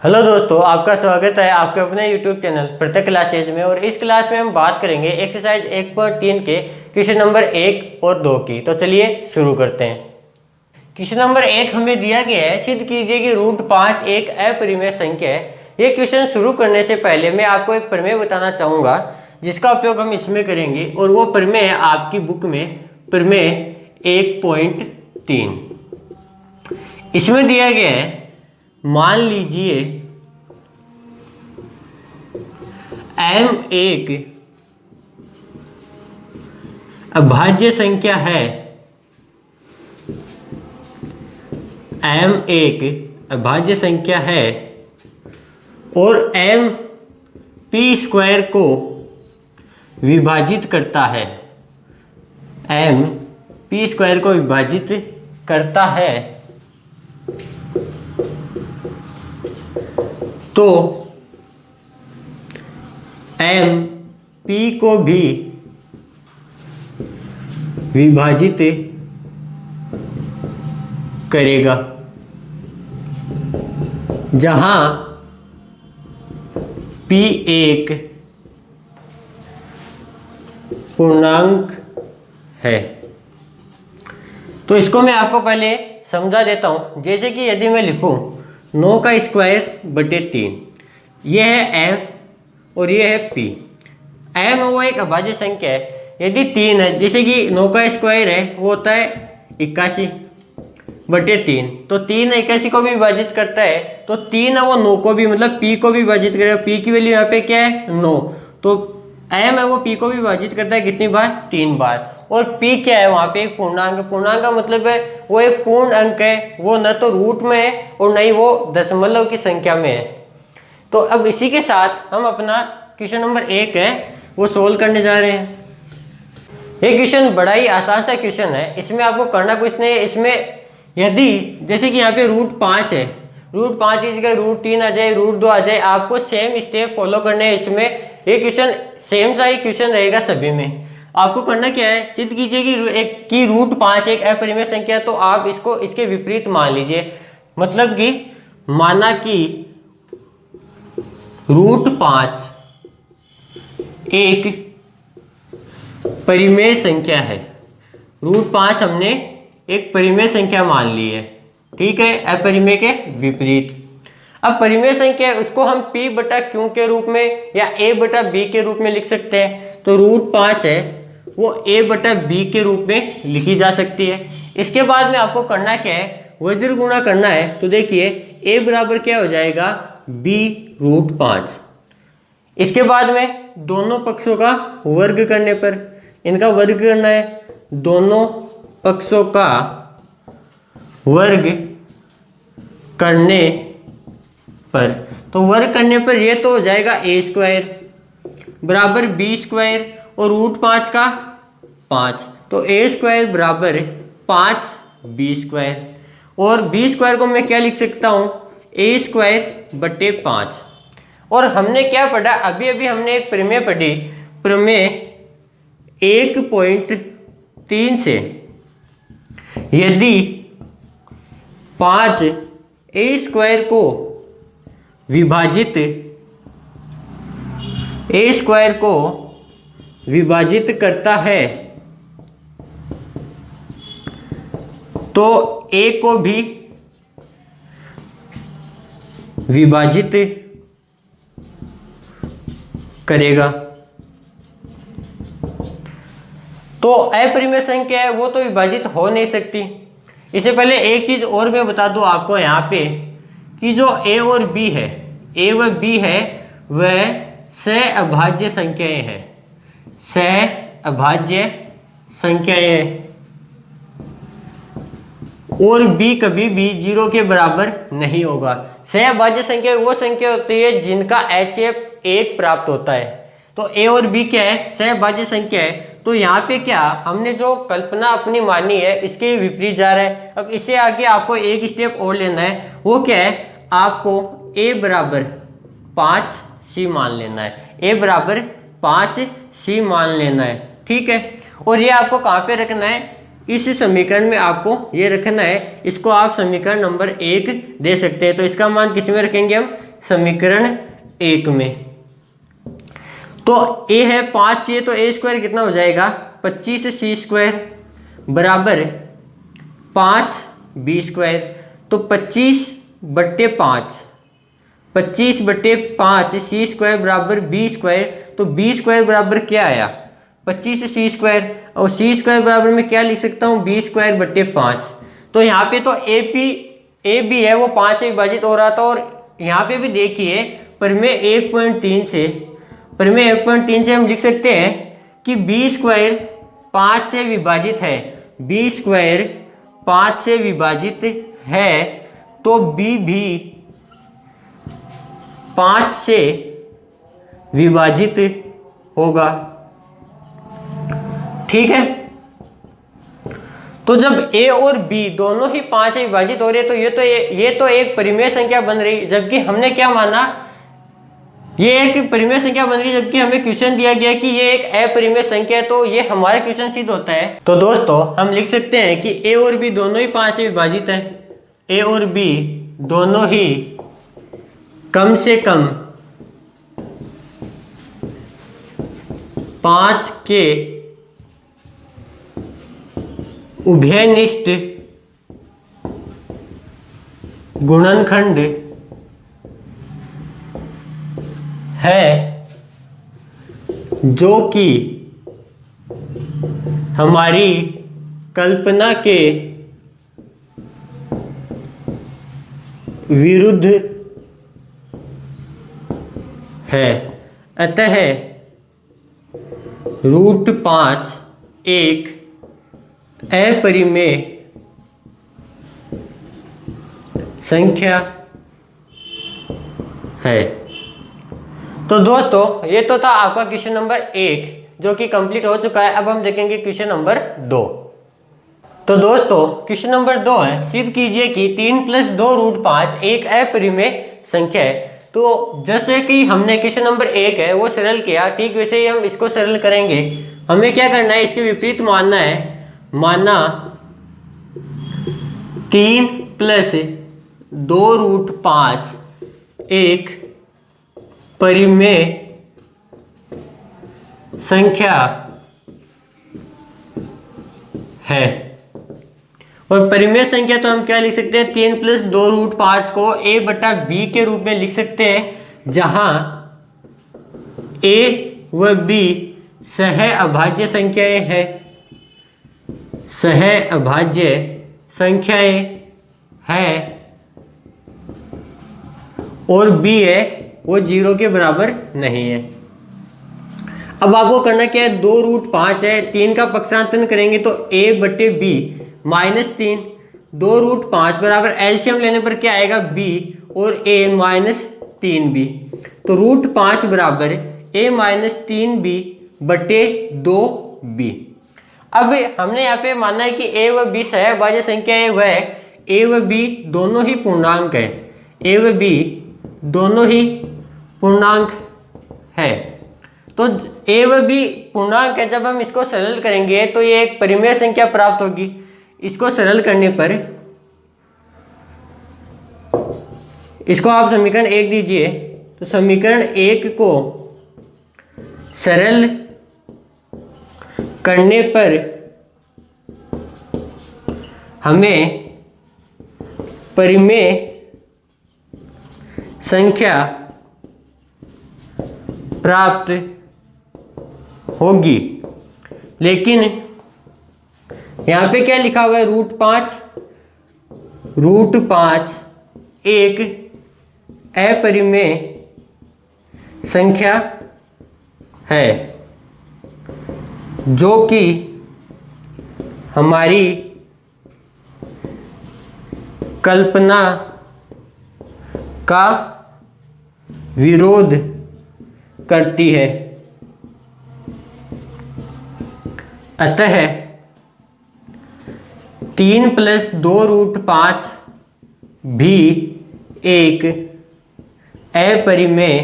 Hello दोस्तों, आपका स्वागत है आपके अपने YouTube चैनल प्रत्येक क्लासेज में। और इस क्लास में हम बात करेंगे एक्सरसाइज 1.3 के क्वेश्चन नंबर 1 और 2 की। तो चलिए शुरू करते हैं। क्वेश्चन नंबर 1 हमें दिया गया है, सिद्ध कीजिए कि √5 एक अपरिमेय संख्या है। ये क्वेश्चन शुरू करने से पहले मैं आपको एक प्रमेय बताना चाहूँगा जिसका उपयोग हम इसमें करेंगे, और वो प्रमेय है आपकी बुक में प्रमेय 1.3। इसमें दिया गया है, मान लीजिए m एक अभाज्य संख्या है, m एक अभाज्य संख्या है और m p² को विभाजित करता है। m p² को विभाजित करता है तो m p को भी विभाजित करेगा, जहां p एक पूर्णांक है। तो इसको मैं आपको पहले समझा देता हूं। जैसे कि यदि मैं लिखूं 9²/3, यह है m और यह है p। m वो एक अभाज्य संख्या है। यदि 3 है, जैसे कि 9² है, वो होता है 81/3, तो 3 81 को भी विभाजित करता है, तो 3 है वो 9 को भी, मतलब p को भी विभाजित करेगा। p की वैल्यू यहाँ पे क्या है 9, तो m है वो p को भी विभाजित करता है कितनी बार, 3 बार। और p क्या है वहाँ पे एक पूर्णांक। पूर्णांक का मतलब है वो एक पूर्ण अंक है, वो न तो रूट में है और न ही वो दशमलव की संख्या में है। तो अब इसी के साथ हम अपना क्वेश्चन नंबर 1 है वो सोल्व करने जा रहे हैं। ये क्वेश्चन बड़ा ही आसान सा क्वेश्चन है। इसमें आपको करना कुछ नहीं है। इसमें यदि जैसे कि यहाँ पे √5 है, √5 की जगह √3 आ जाए, √2 आ जाए, आपको सेम स्टेप फॉलो करने हैं। इसमें ये क्वेश्चन सेम सा ही क्वेश्चन रहेगा सभी में। आपको करना क्या है, सिद्ध कीजिए कि √5 एक अपरिमेय संख्या है, तो आप इसको इसके विपरीत मान लीजिए। मतलब कि माना कि √5 एक परिमेय संख्या है। √5 हमने एक परिमेय संख्या मान ली है, ठीक है, अपरिमेय के विपरीत। अब परिमेय संख्या है उसको हम p/q के रूप में या a/b के रूप में लिख सकते हैं। तो √5 है वो a/b के रूप में लिखी जा सकती है। इसके बाद में आपको करना क्या है, वज्र गुणा करना है। तो देखिए a बराबर क्या हो जाएगा, b√5। इसके बाद में दोनों पक्षों का वर्ग करने पर, इनका वर्ग करना है, दोनों पक्षों का वर्ग करने पर, तो वर्ग करने पर ये तो हो जाएगा a² बराबर b² और √5 का 5, तो a² बराबर 5b²। और b² को मैं क्या लिख सकता हूँ, a²/5। और हमने क्या पढ़ा, अभी अभी हमने एक प्रमेय पढ़ी, प्रमेय 1.3 से यदि 5 a² को विभाजित करता है तो a को भी विभाजित करेगा। तो अपरिमेय संख्या है वो तो विभाजित हो नहीं सकती। इससे पहले एक चीज और मैं बता दूं आपको यहाँ पे कि जो a और b है, a व b है, वह सह-अभाज्य संख्याएं हैं, सह-अभाज्य संख्याएं हैं। और b कभी भी 0 के बराबर नहीं होगा। सह-अभाज्य संख्या वो संख्या होती है जिनका HCF 1 प्राप्त होता है। तो a और b क्या है, सह-अभाज्य संख्या है। तो यहाँ पे क्या हमने जो कल्पना अपनी मानी है इसके विपरीत जा रहा है। अब इससे आगे आपको एक स्टेप और लेना है, वो क्या है, आपको a बराबर 5c मान लेना है, a बराबर 5c मान लेना है, ठीक है। और ये आपको कहाँ पे रखना है, इस समीकरण में आपको ये रखना है। इसको आप समीकरण नंबर 1 दे सकते हैं। तो इसका मान किस में रखेंगे हम, समीकरण 1 में। तो a है 5c, तो a स्क्वायर कितना हो जाएगा 25c स्क्वायर बराबर 5b स्क्वायर। तो 25/5, 25/5 सी स्क्वायर बराबर b स्क्वायर। तो b स्क्वायर बराबर क्या आया 25c स्क्वायर, और c स्क्वायर बराबर में क्या लिख सकता हूँ b स्क्वायर/5। तो यहाँ पे तो a भी है वो 5 से विभाजित हो रहा था, और यहाँ पे भी देखिए परिमेय 1.3 से हम लिख सकते हैं कि b स्क्वायर 5 से विभाजित है, b स्क्वायर 5 से विभाजित है, तो b भी 5 से विभाजित होगा। ठीक है, तो जब a और b दोनों ही 5 से विभाजित हो रहे हैं, तो ये तो एक परिमेय संख्या बन रही, जबकि हमने क्या माना, ये एक परिमेय संख्या बन रही, जबकि हमें क्वेश्चन दिया गया कि ये एक अपरिमेय संख्या है। तो ये हमारा क्वेश्चन सिद्ध होता है। तो दोस्तों हम लिख सकते हैं कि a और b दोनों ही 5 से विभाजित है, a और b दोनों ही कम से कम 5 के उभयनिष्ठ गुणनखंड है, जो कि हमारी कल्पना के विरुद्ध है। अतः √5 एक अपरिमेय संख्या है। तो दोस्तों ये तो था आपका क्वेश्चन नंबर 1, जो कि कंप्लीट हो चुका है। अब हम देखेंगे क्वेश्चन नंबर 2। तो दोस्तों क्वेश्चन नंबर 2 है, सिद्ध कीजिए कि 3 + 2√5 एक अपरिमेय संख्या है। तो जैसे कि हमने क्वेश्चन नंबर 1 है वो सरल किया, ठीक वैसे ही हम इसको सरल करेंगे। हमें क्या करना है, इसके विपरीत मानना है। माना 3 + 2√5 एक परिमेय संख्या है। और परिमेय संख्या तो हम क्या लिख सकते हैं, 3 + 2√5 को a/b के रूप में लिख सकते हैं, जहां a व b सह अभाज्य संख्याएं हैं, सह अभाज्य संख्याएं हैं, और b है वो 0 के बराबर नहीं है। अब आपको करना क्या है, 2√5 है, 3 का पक्षांतरण करेंगे तो a/b -3, 2√5 बराबर एलसीएम लेने पर क्या आएगा b और a -3b। तो √5 बराबर a -3b/2b। अब हमने यहाँ पे माना है कि a व b सहअभाज्य संख्या है, वह a व b दोनों ही पूर्णांक है, a व b दोनों ही पूर्णांक है। तो a व b पूर्णांक है, जब हम इसको सरल करेंगे तो ये एक परिमेय संख्या प्राप्त होगी। इसको सरल करने पर, इसको आप समीकरण 1 दीजिए, तो समीकरण 1 को सरल करने पर हमें परिमेय संख्या प्राप्त होगी। लेकिन यहाँ पे क्या लिखा हुआ है, √5 एक अपरिमेय संख्या है, जो कि हमारी कल्पना का विरोध करती है। अतः 3 + 2√5 भी एक अपरिमेय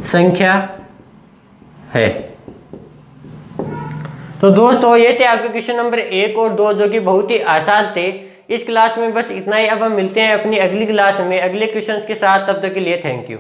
संख्या है। तो दोस्तों ये थे आपके क्वेश्चन नंबर 1 और 2, जो कि बहुत ही आसान थे। इस क्लास में बस इतना ही। अब हम मिलते हैं अपनी अगली क्लास में अगले क्वेश्चंस के साथ। तब तक के लिए थैंक यू।